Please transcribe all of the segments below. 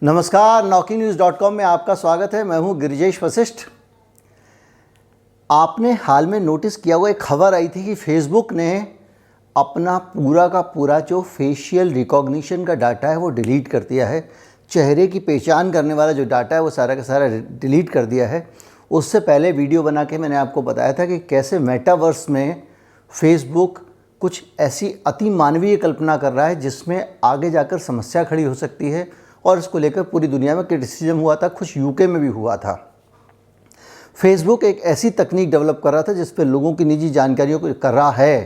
नमस्कार, NaukiNews.com में आपका स्वागत है। मैं हूं गिरिजेश वशिष्ठ। आपने हाल में नोटिस किया हुआ एक खबर आई थी कि फेसबुक ने अपना पूरा का पूरा जो फेशियल रिकॉग्निशन का डाटा है वो डिलीट कर दिया है। चेहरे की पहचान करने वाला जो डाटा है वो सारा का सारा डिलीट कर दिया है। उससे पहले वीडियो बना के मैंने आपको बताया था कि कैसे मेटावर्स में फेसबुक कुछ ऐसी अति मानवीय कल्पना कर रहा है जिसमें आगे जाकर समस्या खड़ी हो सकती है, और इसको लेकर पूरी दुनिया में क्रिटिसिज्म हुआ था, कुछ यूके में भी हुआ था। फेसबुक एक ऐसी तकनीक डेवलप कर रहा था जिस पे लोगों की निजी जानकारियों को कर रहा है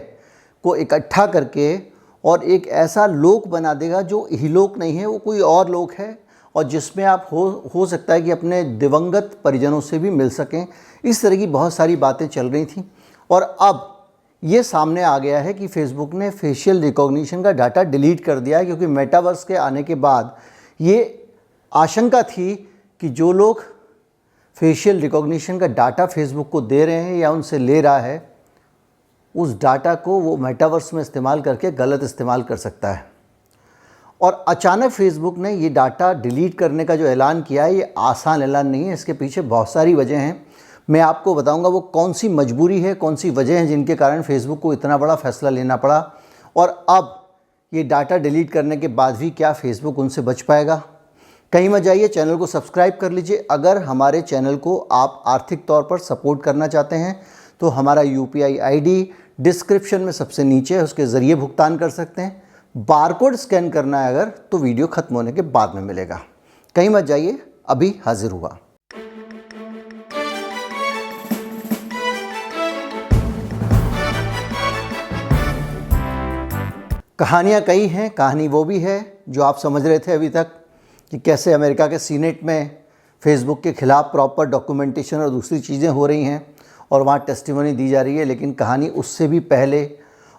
को इकट्ठा करके और एक ऐसा लोक बना देगा जो इहलोक नहीं है, वो कोई और लोक है, और जिसमें आप हो सकता है कि अपने दिवंगत परिजनों से भी मिल सकें। इस तरह की बहुत सारी बातें चल रही थी, और अब ये सामने आ गया है कि फेसबुक ने फेशियल रिकॉग्निशन का डाटा डिलीट कर दिया है, क्योंकि मेटावर्स के आने के बाद ये आशंका थी कि जो लोग फेशियल रिकॉग्निशन का डाटा फेसबुक को दे रहे हैं या उनसे ले रहा है, उस डाटा को वो मेटावर्स में इस्तेमाल करके गलत इस्तेमाल कर सकता है। और अचानक फेसबुक ने ये डाटा डिलीट करने का जो ऐलान किया है, ये आसान ऐलान नहीं है। इसके पीछे बहुत सारी वजह हैं। मैं आपको बताऊंगा वो कौन सी मजबूरी है, कौन सी वजह हैं जिनके कारण फेसबुक को इतना बड़ा फैसला लेना पड़ा, और अब ये डाटा डिलीट करने के बाद भी क्या फेसबुक उनसे बच पाएगा। कहीं मत जाइए, चैनल को सब्सक्राइब कर लीजिए। अगर हमारे चैनल को आप आर्थिक तौर पर सपोर्ट करना चाहते हैं तो हमारा UPI ID डिस्क्रिप्शन में सबसे नीचे है, उसके ज़रिए भुगतान कर सकते हैं। बारकोड स्कैन करना है अगर, तो वीडियो ख़त्म होने के बाद में मिलेगा। कहीं मत जाइए, अभी हाजिर हुआ। कहानियाँ कई हैं, कहानी वो भी है जो आप समझ रहे थे अभी तक कि कैसे अमेरिका के सीनेट में फेसबुक के ख़िलाफ़ प्रॉपर डॉक्यूमेंटेशन और दूसरी चीज़ें हो रही हैं और वहाँ टेस्टिमनी दी जा रही है। लेकिन कहानी उससे भी पहले,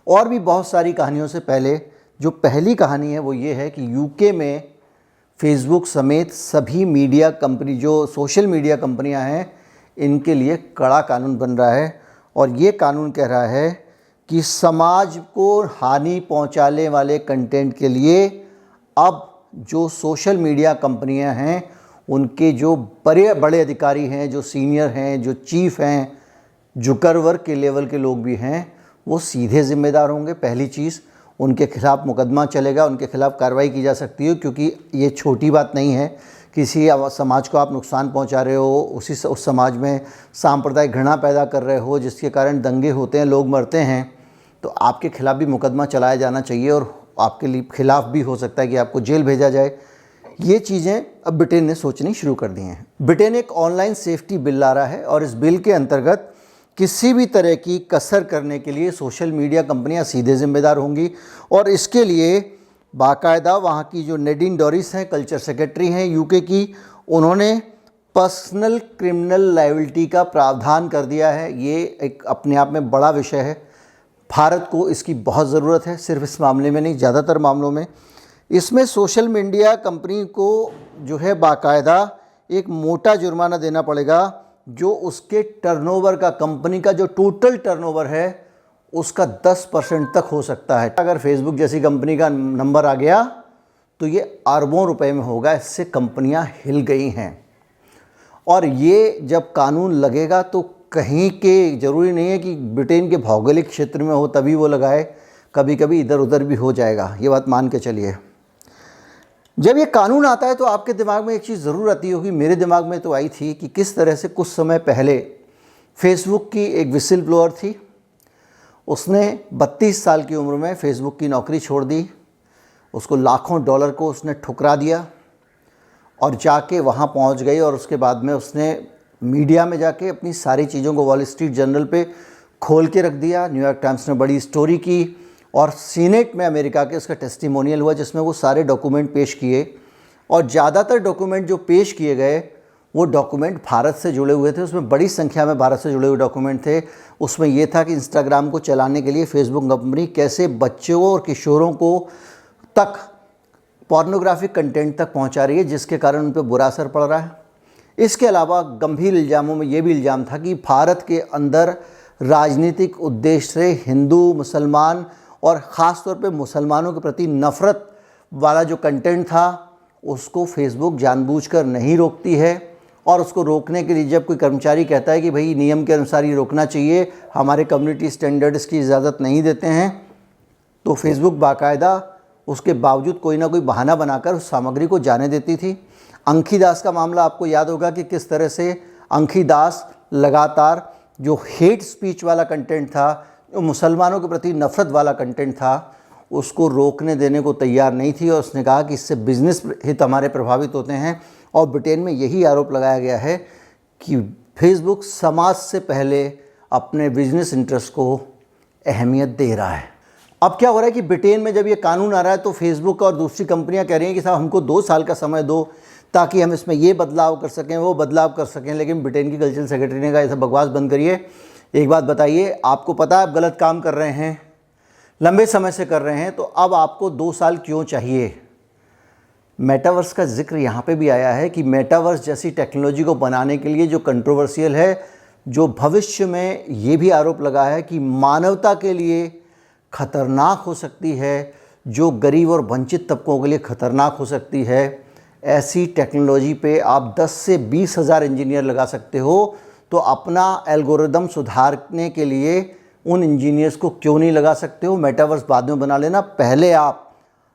और भी बहुत सारी कहानियों से पहले, जो पहली कहानी है वो ये है कि यूके में फेसबुक समेत सभी मीडिया कंपनी, जो सोशल मीडिया कंपनियां हैं, इनके लिए कड़ा कानून बन रहा है। और ये कानून कह रहा है कि समाज को हानि पहुंचाने वाले कंटेंट के लिए अब जो सोशल मीडिया कंपनियां हैं, उनके जो बड़े बड़े अधिकारी हैं, जो सीनियर हैं, जो चीफ हैं, जुकरवर्ग के लेवल के लोग भी हैं, वो सीधे ज़िम्मेदार होंगे। पहली चीज़, उनके खिलाफ़ मुकदमा चलेगा, उनके खिलाफ़ कार्रवाई की जा सकती है, क्योंकि ये छोटी बात नहीं है। किसी समाज को आप नुकसान पहुंचा रहे हो, उस समाज में सांप्रदायिक घृणा पैदा कर रहे हो जिसके कारण दंगे होते हैं, लोग मरते हैं, तो आपके खिलाफ़ भी मुकदमा चलाया जाना चाहिए, और आपके लिए खिलाफ़ भी हो सकता है कि आपको जेल भेजा जाए। ये चीज़ें अब ब्रिटेन ने सोचनी शुरू कर दी हैं। ब्रिटेन एक ऑनलाइन सेफ्टी बिल ला रहा है, और इस बिल के अंतर्गत किसी भी तरह की कसर करने के लिए सोशल मीडिया कंपनियां सीधे ज़िम्मेदार होंगी। और इसके लिए बाकायदा वहाँ की जो नेडिन डोरिस हैं, कल्चर सेक्रेटरी हैं यूके की, उन्होंने पर्सनल क्रिमिनल लायबिलिटी का प्रावधान कर दिया है। ये एक अपने आप में बड़ा विषय है। भारत को इसकी बहुत ज़रूरत है, सिर्फ इस मामले में नहीं, ज़्यादातर मामलों में। इसमें सोशल मीडिया कंपनी को जो है बाकायदा एक मोटा जुर्माना देना पड़ेगा, जो उसके टर्नओवर का, कंपनी का जो टोटल टर्नओवर है उसका 10% तक हो सकता है। अगर फेसबुक जैसी कंपनी का नंबर आ गया तो ये अरबों रुपए में होगा। इससे कंपनियां हिल गई हैं, और ये जब कानून लगेगा तो कहीं के, ज़रूरी नहीं है कि ब्रिटेन के भौगोलिक क्षेत्र में हो तभी वो लगाए, कभी कभी इधर उधर भी हो जाएगा, ये बात मान के चलिए। जब ये कानून आता है तो आपके दिमाग में एक चीज़ ज़रूर आती होगी, मेरे दिमाग में तो आई थी, कि किस तरह से कुछ समय पहले फेसबुक की एक विसिल ब्लोअर थी, उसने 32 साल की उम्र में फेसबुक की नौकरी छोड़ दी, उसको लाखों डॉलर को उसने ठुकरा दिया और जाके वहाँ पहुँच गई, और उसके बाद में उसने मीडिया में जाके अपनी सारी चीज़ों को वॉल स्ट्रीट जर्नल पे खोल के रख दिया। न्यूयॉर्क टाइम्स ने बड़ी स्टोरी की, और सीनेट में अमेरिका के उसका टेस्टिमोनियल हुआ जिसमें वो सारे डॉक्यूमेंट पेश किए। और ज़्यादातर डॉक्यूमेंट जो पेश किए गए वो डॉक्यूमेंट भारत से जुड़े हुए थे। उसमें बड़ी संख्या में भारत से जुड़े हुए डॉक्यूमेंट थे। उसमें ये था कि इंस्टाग्राम को चलाने के लिए फेसबुक कंपनी कैसे बच्चों और किशोरों को तक पॉर्नोग्राफिक कंटेंट तक पहुंचा रही है, जिसके कारण उन पर बुरा असर पड़ रहा है। इसके अलावा गंभीर इल्ज़ामों में ये भी इल्ज़ाम था कि भारत के अंदर राजनीतिक उद्देश्य से हिंदू, मुसलमान और ख़ास तौर पे मुसलमानों के प्रति नफ़रत वाला जो कंटेंट था उसको फेसबुक जानबूझकर नहीं रोकती है। और उसको रोकने के लिए जब कोई कर्मचारी कहता है कि भाई नियम के अनुसार ये रोकना चाहिए, हमारे कम्युनिटी स्टैंडर्ड्स की इजाज़त नहीं देते हैं, तो फेसबुक बाकायदा उसके बावजूद कोई ना कोई बहाना बनाकर उस सामग्री को जाने देती थी। अंखी दास का मामला आपको याद होगा कि किस तरह से अंखी दास लगातार जो हेट स्पीच वाला कंटेंट था, जो मुसलमानों के प्रति नफ़रत वाला कंटेंट था, उसको रोकने देने को तैयार नहीं थी। और उसने कहा कि इससे बिज़नेस हित हमारे प्रभावित होते हैं। और ब्रिटेन में यही आरोप लगाया गया है कि फेसबुक समाज से पहले अपने बिजनेस इंटरेस्ट को अहमियत दे रहा है। अब क्या हो रहा है कि ब्रिटेन में जब ये कानून आ रहा है तो फेसबुक और दूसरी कंपनियां कह रही हैं कि साहब हमको 2 साल का समय दो ताकि हम इसमें ये बदलाव कर सकें, वो बदलाव कर सकें। लेकिन ब्रिटेन की कल्चरल सेक्रेटरी ने कहा ये सब बकवास बंद करिए, एक बात बताइए, आपको पता है आप गलत काम कर रहे हैं, लंबे समय से कर रहे हैं, तो अब आपको 2 साल क्यों चाहिए। मेटावर्स का जिक्र यहाँ पे भी आया है कि मेटावर्स जैसी टेक्नोलॉजी को बनाने के लिए जो कंट्रोवर्शियल है, जो भविष्य में ये भी आरोप लगा है कि मानवता के लिए खतरनाक हो सकती है, जो गरीब और वंचित तबकों के लिए खतरनाक हो सकती है, ऐसी टेक्नोलॉजी पे आप 10 से 20 हज़ार इंजीनियर लगा सकते हो। तो अपना एल्गोरिदम सुधारने के लिए उन इंजीनियर्स को क्यों नहीं लगा सकते हो। मेटावर्स बाद में बना लेना, पहले आप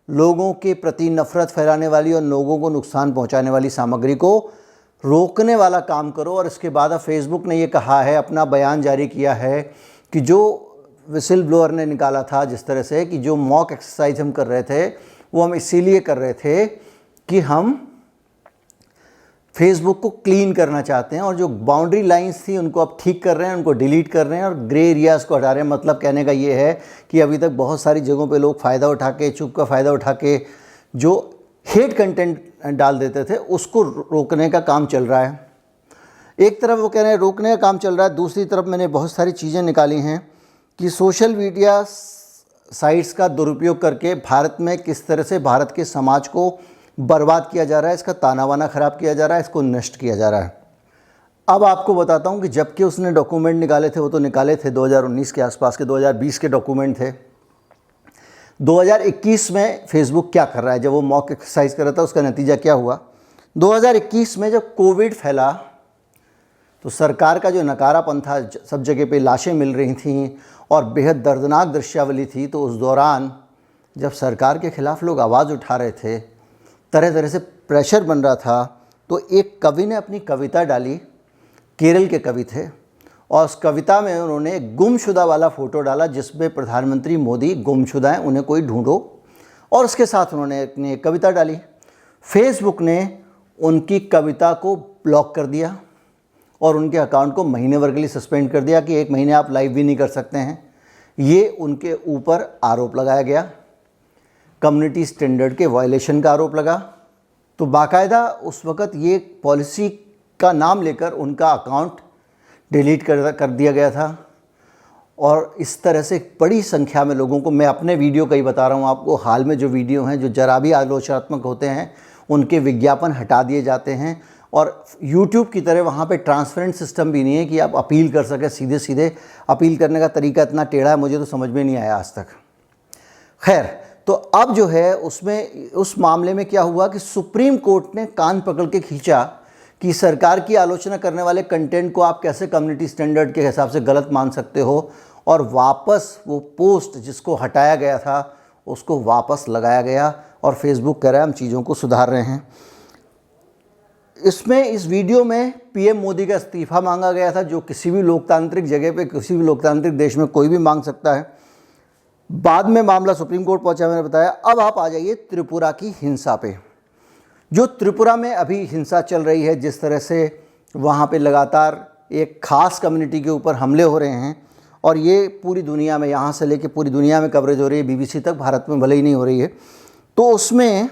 लोगों के प्रति नफ़रत फैलाने वाली और लोगों को नुकसान पहुंचाने वाली सामग्री को रोकने वाला काम करो। और इसके बाद अब फेसबुक ने ये कहा है, अपना बयान जारी किया है कि जो विसिल ब्लोअर ने निकाला था जिस तरह से कि जो मॉक एक्सरसाइज हम कर रहे थे वो हम इसीलिए कर रहे थे कि हम फेसबुक को क्लीन करना चाहते हैं, और जो बाउंड्री लाइंस थी उनको अब ठीक कर रहे हैं, उनको डिलीट कर रहे हैं और ग्रे एरियाज़ को हटा रहे हैं। मतलब कहने का ये है कि अभी तक बहुत सारी जगहों पे लोग फ़ायदा उठा के, चुप का फ़ायदा उठा के जो हेट कंटेंट डाल देते थे उसको रोकने का काम चल रहा है। एक तरफ वो कह रहे हैं रोकने का काम चल रहा है, दूसरी तरफ मैंने बहुत सारी चीज़ें निकाली हैं कि सोशल मीडिया साइट्स का दुरुपयोग करके भारत में किस तरह से भारत के समाज को बर्बाद किया जा रहा है, इसका ताना बाना ख़राब किया जा रहा है, इसको नष्ट किया जा रहा है। अब आपको बताता हूँ कि जबकि उसने डॉक्यूमेंट निकाले थे, वो तो निकाले थे 2019 के आसपास के, 2020 के डॉक्यूमेंट थे। 2021 में फेसबुक क्या कर रहा है, जब वो मॉक एक्सरसाइज कर रहा था उसका नतीजा क्या हुआ। 2021 में जब कोविड फैला तो सरकार का जो नकारापन था, सब जगह पे लाशें मिल रही थीं और बेहद दर्दनाक दृश्यावली थी, तो उस दौरान जब सरकार के ख़िलाफ़ लोग आवाज़ उठा रहे थे, तरह तरह से प्रेशर बन रहा था, तो एक कवि ने अपनी कविता डाली, केरल के कवि थे, और उस कविता में उन्होंने गुमशुदा वाला फ़ोटो डाला जिसमें प्रधानमंत्री मोदी गुमशुदा हैं, उन्हें कोई ढूंढो, और उसके साथ उन्होंने अपनी एक कविता डाली। फेसबुक ने उनकी कविता को ब्लॉक कर दिया और उनके अकाउंट को महीने भर के लिए सस्पेंड कर दिया कि 1 महीने आप लाइव भी नहीं कर सकते हैं। ये उनके ऊपर आरोप लगाया गया, कम्युनिटी स्टैंडर्ड के वायलेशन का आरोप लगा। तो बाकायदा उस वक़्त ये पॉलिसी का नाम लेकर उनका अकाउंट डिलीट कर दिया गया था। और इस तरह से बड़ी संख्या में लोगों को, मैं अपने वीडियो कई बता रहा हूँ आपको, हाल में जो वीडियो हैं जो जरा भी आलोचनात्मक होते हैं उनके विज्ञापन हटा दिए जाते हैं। और यूट्यूब की तरह वहाँ पे ट्रांसपेरेंट सिस्टम भी नहीं है कि आप अपील कर सकें, सीधे सीधे अपील करने का तरीका इतना टेढ़ा है, मुझे तो समझ में नहीं आया आज तक। खैर, तो अब जो है उसमें उस मामले में क्या हुआ कि सुप्रीम कोर्ट ने कान पकड़ के खींचा कि सरकार की आलोचना करने वाले कंटेंट को आप कैसे कम्युनिटी स्टैंडर्ड के हिसाब से गलत मान सकते हो, और वापस वो पोस्ट जिसको हटाया गया था उसको वापस लगाया गया। और फेसबुक कह रहा है हम चीज़ों को सुधार रहे हैं। इसमें इस वीडियो में पीएम मोदी का इस्तीफ़ा मांगा गया था, जो किसी भी लोकतांत्रिक जगह पे, किसी भी लोकतांत्रिक देश में कोई भी मांग सकता है। बाद में मामला सुप्रीम कोर्ट पहुंचा, मैंने बताया। अब आप आ जाइए त्रिपुरा की हिंसा पे। जो त्रिपुरा में अभी हिंसा चल रही है, जिस तरह से वहाँ पे लगातार एक ख़ास कम्युनिटी के ऊपर हमले हो रहे हैं, और ये पूरी दुनिया में, यहाँ से लेके पूरी दुनिया में कवरेज हो रही है, बीबीसी तक, भारत में भले ही नहीं हो रही है। तो उसमें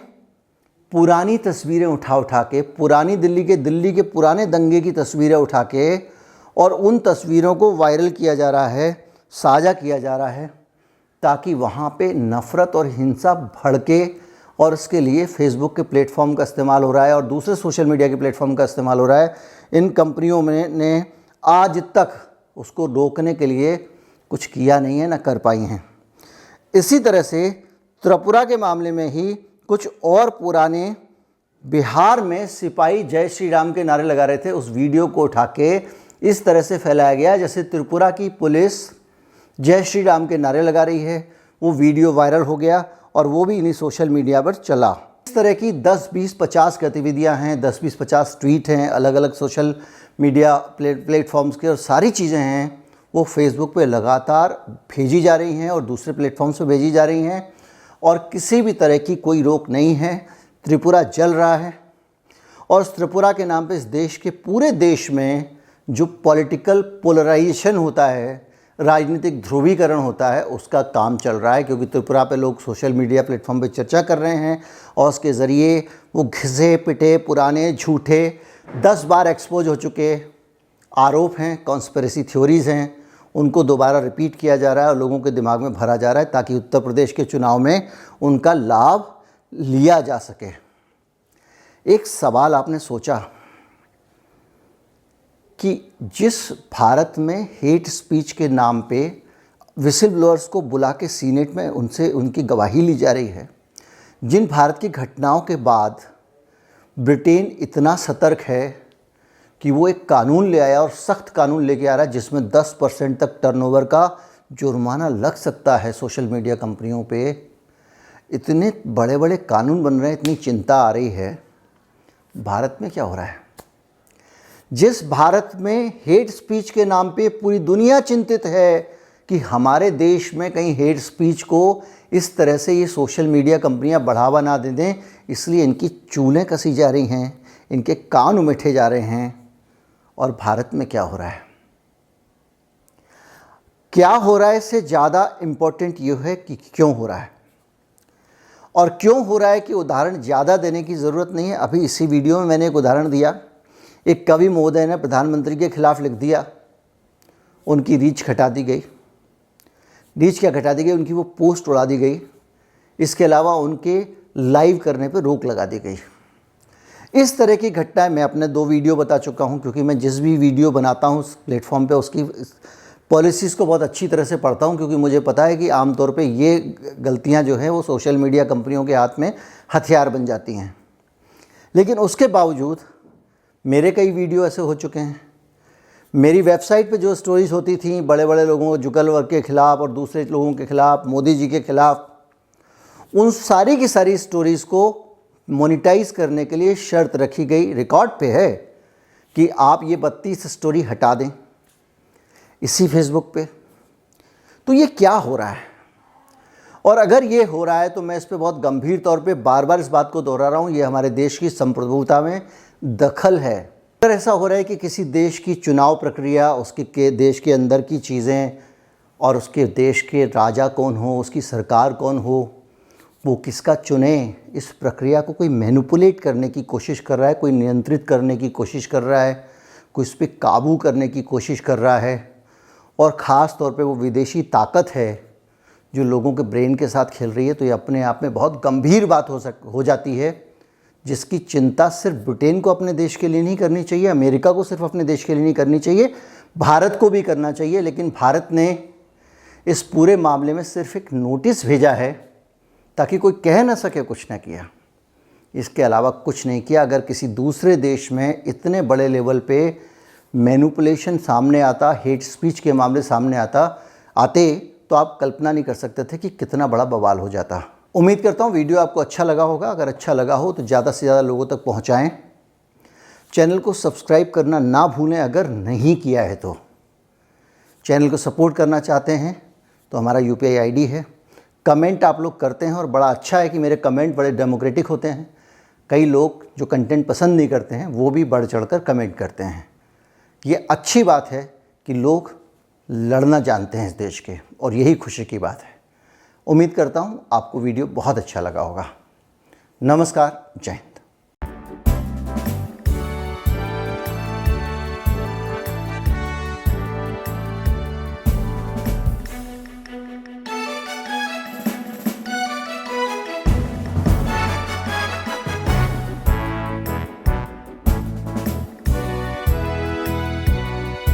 पुरानी तस्वीरें उठा के, पुरानी दिल्ली के पुराने दंगे की तस्वीरें उठा के, और उन तस्वीरों को वायरल किया जा रहा है, साझा किया जा रहा है, ताकि वहाँ पे नफ़रत और हिंसा भड़के। और इसके लिए फेसबुक के प्लेटफॉर्म का इस्तेमाल हो रहा है और दूसरे सोशल मीडिया के प्लेटफॉर्म का इस्तेमाल हो रहा है। इन कंपनियों ने आज तक उसको रोकने के लिए कुछ किया नहीं है, ना कर पाई हैं। इसी तरह से त्रिपुरा के मामले में ही कुछ और पुराने बिहार में सिपाही जय श्री राम के नारे लगा रहे थे, उस वीडियो को उठा के इस तरह से फैलाया गया जैसे त्रिपुरा की पुलिस जय श्री राम के नारे लगा रही है। वो वीडियो वायरल हो गया और वो भी इन्हीं सोशल मीडिया पर चला। इस तरह की 10, 20, 50 गतिविधियां हैं, 10, 20, 50 ट्वीट हैं अलग अलग सोशल मीडिया प्लेटफॉर्म्स के, और सारी चीज़ें हैं वो फेसबुक पे लगातार भेजी जा रही हैं और दूसरे प्लेटफॉर्म्स पे भेजी जा रही हैं, और किसी भी तरह की कोई रोक नहीं है। त्रिपुरा जल रहा है और उस त्रिपुरा के नाम पे इस देश के पूरे देश में जो पॉलिटिकल पोलराइजेशन होता है, राजनीतिक ध्रुवीकरण होता है, उसका काम चल रहा है। क्योंकि त्रिपुरा पे लोग सोशल मीडिया प्लेटफॉर्म पे चर्चा कर रहे हैं और उसके ज़रिए वो घिसे पिटे पुराने झूठे 10 बार एक्सपोज हो चुके आरोप हैं, कॉन्स्पिरेसी थ्योरीज़ हैं, उनको दोबारा रिपीट किया जा रहा है और लोगों के दिमाग में भरा जा रहा है ताकि उत्तर प्रदेश के चुनाव में उनका लाभ लिया जा सके। एक सवाल आपने सोचा कि जिस भारत में हेट स्पीच के नाम पे विसिल ब्लोअर्स को बुला के सीनेट में उनसे उनकी गवाही ली जा रही है, जिन भारत की घटनाओं के बाद ब्रिटेन इतना सतर्क है कि वो एक कानून ले आया और सख्त कानून लेके आ रहा है जिसमें 10% तक टर्नओवर का जुर्माना लग सकता है सोशल मीडिया कंपनियों पे, इतने बड़े बड़े कानून बन रहे हैं, इतनी चिंता आ रही है। भारत में क्या हो रहा है? जिस भारत में हेट स्पीच के नाम पे पूरी दुनिया चिंतित है कि हमारे देश में कहीं हेट स्पीच को इस तरह से ये सोशल मीडिया कंपनियां बढ़ावा ना दे दें, इसलिए इनकी चूलें कसी जा रही हैं, इनके कान उमेठे जा रहे हैं। और भारत में क्या हो रहा है? क्या हो रहा है इससे ज़्यादा इम्पोर्टेंट ये है कि क्यों हो रहा है, और क्यों हो रहा है कि उदाहरण ज़्यादा देने की ज़रूरत नहीं है। अभी इसी वीडियो में मैंने एक उदाहरण दिया। एक कवि महोदय ने प्रधानमंत्री के खिलाफ लिख दिया, उनकी रीच घटा दी गई। रीच क्या घटा दी गई? उनकी वो पोस्ट उड़ा दी गई। इसके अलावा उनके लाइव करने पर रोक लगा दी गई। इस तरह की घटनाएं मैं अपने 2 वीडियो बता चुका हूं, क्योंकि मैं जिस भी वीडियो बनाता हूं उस प्लेटफॉर्म पे उसकी पॉलिसीज़ को बहुत अच्छी तरह से पढ़ता हूं, क्योंकि मुझे पता है कि आमतौर पे ये गलतियां जो हैं वो सोशल मीडिया कंपनियों के हाथ में हथियार बन जाती हैं। लेकिन उसके बावजूद मेरे कई वीडियो ऐसे हो चुके हैं। मेरी वेबसाइट पे जो स्टोरीज़ होती थी बड़े बड़े लोगों, जुगल वर्ग के ख़िलाफ़ और दूसरे लोगों के ख़िलाफ़, मोदी जी के ख़िलाफ़, उन सारी की सारी स्टोरीज़ को मोनेटाइज करने के लिए शर्त रखी गई, रिकॉर्ड पे है कि आप ये 32 स्टोरी हटा दें इसी फेसबुक पे। तो ये क्या हो रहा है? और अगर ये हो रहा है तो मैं इस पे बहुत गंभीर तौर पे बार बार इस बात को दोहरा रहा हूँ, ये हमारे देश की संप्रभुता में दखल है। अगर ऐसा हो रहा है कि किसी देश की चुनाव प्रक्रिया, उसके देश के अंदर की चीज़ें और उसके देश के राजा कौन हो, उसकी सरकार कौन हो, वो किसका चुने, इस प्रक्रिया को कोई मैनिपुलेट करने की कोशिश कर रहा है, कोई नियंत्रित करने की कोशिश कर रहा है, कोई इस पर काबू करने की कोशिश कर रहा है, और ख़ास तौर पे वो विदेशी ताकत है जो लोगों के ब्रेन के साथ खेल रही है, तो ये अपने आप में बहुत गंभीर बात हो जाती है, जिसकी चिंता सिर्फ ब्रिटेन को अपने देश के लिए नहीं करनी चाहिए, अमेरिका को सिर्फ अपने देश के लिए नहीं करनी चाहिए, भारत को भी करना चाहिए। लेकिन भारत ने इस पूरे मामले में सिर्फ एक नोटिस भेजा है ताकि कोई कह ना सके कुछ ना किया, इसके अलावा कुछ नहीं किया। अगर किसी दूसरे देश में इतने बड़े लेवल पे मैनिपुलेशन सामने आता, हेट स्पीच के मामले सामने आते तो आप कल्पना नहीं कर सकते थे कि कितना बड़ा बवाल हो जाता। उम्मीद करता हूँ वीडियो आपको अच्छा लगा होगा। अगर अच्छा लगा हो तो ज़्यादा से ज़्यादा लोगों तक पहुँचाएँ। चैनल को सब्सक्राइब करना ना भूलें अगर नहीं किया है तो। चैनल को सपोर्ट करना चाहते हैं तो हमारा UPI ID है। कमेंट आप लोग करते हैं और बड़ा अच्छा है कि मेरे कमेंट बड़े डेमोक्रेटिक होते हैं। कई लोग जो कंटेंट पसंद नहीं करते हैं वो भी बढ़ चढ़कर कमेंट करते हैं। ये अच्छी बात है कि लोग लड़ना जानते हैं इस देश के, और यही खुशी की बात है। उम्मीद करता हूँ आपको वीडियो बहुत अच्छा लगा होगा। नमस्कार, जय हिंद।